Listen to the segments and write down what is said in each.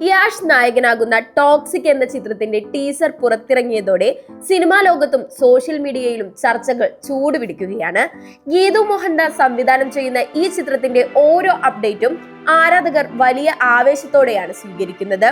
യാഷ് നായകനാകുന്ന ടോക്സിക് എന്ന ചിത്രത്തിന്റെ ടീസർ പുറത്തിറങ്ങിയതോടെ സിനിമാ ലോകത്തും സോഷ്യൽ മീഡിയയിലും ചർച്ചകൾ ചൂടുപിടിക്കുകയാണ്. ഗീതു മോഹൻദാസ് സംവിധാനം ചെയ്യുന്ന ഈ ചിത്രത്തിന്റെ ഓരോ അപ്ഡേറ്റും ആരാധകർ വലിയ ആവേശത്തോടെയാണ് സ്വീകരിക്കുന്നത്.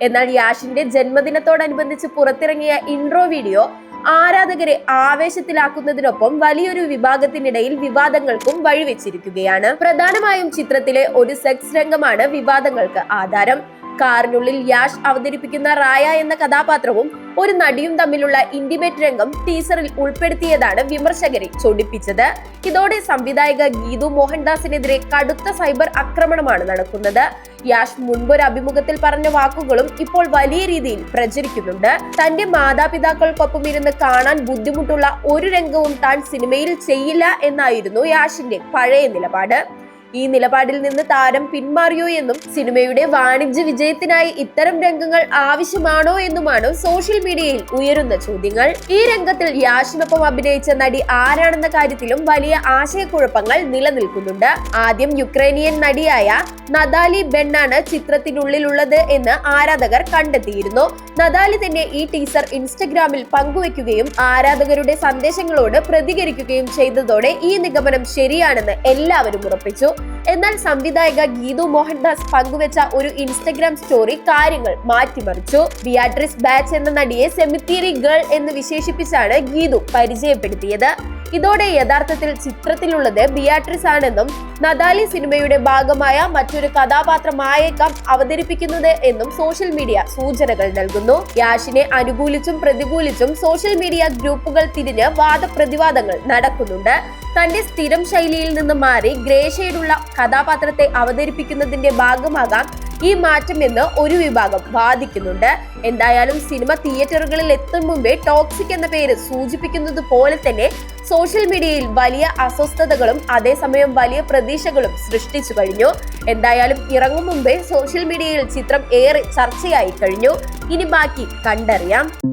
എന്നാൽ യാഷിന്റെ ജന്മദിനത്തോടനുബന്ധിച്ച് പുറത്തിറങ്ങിയ ഇൻട്രോ വീഡിയോ ആരാധകരെ ആവേശത്തിലാക്കുന്നതിനൊപ്പം വലിയൊരു വിഭാഗത്തിനിടയിൽ വിവാദങ്ങൾക്കും വഴിവെച്ചിരിക്കുകയാണ്. പ്രധാനമായും ചിത്രത്തിലെ ഒരു സെക്സ് രംഗമാണ് വിവാദങ്ങൾക്ക് ആധാരം. കാറിനുള്ളിൽ യാഷ് അവതരിപ്പിക്കുന്ന റായ എന്ന കഥാപാത്രവും ഒരു നടിയും തമ്മിലുള്ള ഇന്റിമേറ്റ് രംഗം ടീസറിൽ ഉൾപ്പെടുത്തിയതാണ് വിമർശകരെ ചൊടിപ്പിച്ചത്. ഇതോടെ സംവിധായിക ഗീതു മോഹൻദാസിനെതിരെ കടുത്ത സൈബർ ആക്രമണമാണ് നടക്കുന്നത്. യാഷ് മുൻപൊരു അഭിമുഖത്തിൽ പറഞ്ഞ വാക്കുകളും ഇപ്പോൾ വലിയ രീതിയിൽ പ്രചരിക്കുന്നുണ്ട്. തന്റെ മാതാപിതാക്കൾക്കൊപ്പം ഇരുന്ന് കാണാൻ ബുദ്ധിമുട്ടുള്ള ഒരു രംഗവും താൻ സിനിമയിൽ ചെയ്യില്ല എന്നായിരുന്നു യാഷിന്റെ പഴയ നിലപാട്. ഈ നിലപാടിൽ നിന്ന് താരം പിന്മാറിയോ എന്നും സിനിമയുടെ വാണിജ്യ വിജയത്തിനായി ഇത്തരം രംഗങ്ങൾ ആവശ്യമാണോ എന്നുമാണ് സോഷ്യൽ മീഡിയയിൽ ഉയരുന്ന ചോദ്യങ്ങൾ. ഈ രംഗത്തിൽ യാഷിനൊപ്പം അഭിനയിച്ച നടി ആരാണെന്ന കാര്യത്തിലും വലിയ ആശയക്കുഴപ്പങ്ങൾ നിലനിൽക്കുന്നുണ്ട്. ആദ്യം യുക്രൈനിയൻ നടിയായ നതാലി ബെന്നാണ് ചിത്രത്തിനുള്ളിലുള്ളത് എന്ന് ആരാധകർ കണ്ടെത്തിയിരുന്നു. നതാലി തന്നെ ഈ ടീസർ ഇൻസ്റ്റഗ്രാമിൽ പങ്കുവെക്കുകയും ആരാധകരുടെ സന്ദേശങ്ങളോട് പ്രതികരിക്കുകയും ചെയ്തതോടെ ഈ നിഗമനം ശരിയാണെന്ന് എല്ലാവരും ഉറപ്പിച്ചു. എന്നാൽ സംവിധായിക ഗീതു മോഹൻദാസ് പങ്കുവെച്ച ഒരു ഇൻസ്റ്റഗ്രാം സ്റ്റോറി കാര്യങ്ങൾ മാറ്റിമറിച്ചു. ബിയാട്രിസ് ബാച്ച് എന്ന നടിയെ സെമിത്തേരി ഗേൾ എന്ന് വിശേഷിപ്പിച്ചാണ് ഗീതു പരിചയപ്പെടുത്തിയത്. ഇതോടെ യഥാർത്ഥത്തിൽ ചിത്രത്തിലുള്ളത് ബിയാട്രിസ് ആണെന്നും നതാലി സിനിമയുടെ ഭാഗമായ മറ്റൊരു കഥാപാത്രമായേക്കാം അവതരിപ്പിക്കുന്നത് എന്നും സോഷ്യൽ മീഡിയ സൂചനകൾ നൽകുന്നു. യാഷിനെ അനുകൂലിച്ചും പ്രതികൂലിച്ചും സോഷ്യൽ മീഡിയ ഗ്രൂപ്പുകൾ തിരിഞ്ഞ് വാദപ്രതിവാദങ്ങൾ നടക്കുന്നുണ്ട്. തന്റെ സ്ഥിരം ശൈലിയിൽ നിന്ന് മാറി ഗ്രേ ഷെയ്ഡുള്ള കഥാപാത്രത്തെ അവതരിപ്പിക്കുന്നതിന്റെ ഭാഗമാകാം ഈ മാറ്റം എന്ന് ഒരു വിഭാഗം വാദിക്കുന്നുണ്ട്. എന്തായാലും സിനിമ തിയേറ്ററുകളിൽ എത്തും മുമ്പേ ടോക്സിക് എന്ന പേര് സൂചിപ്പിക്കുന്നത് പോലെ തന്നെ സോഷ്യൽ മീഡിയയിൽ വലിയ അസ്വസ്ഥതകളും അതേസമയം വലിയ പ്രതീക്ഷകളും സൃഷ്ടിച്ചു കഴിഞ്ഞു. എന്തായാലും ഇറങ്ങും മുമ്പേ സോഷ്യൽ മീഡിയയിൽ ചിത്രം ഏറെ ചർച്ചയായി കഴിഞ്ഞു. ഇനി ബാക്കി കണ്ടറിയാം.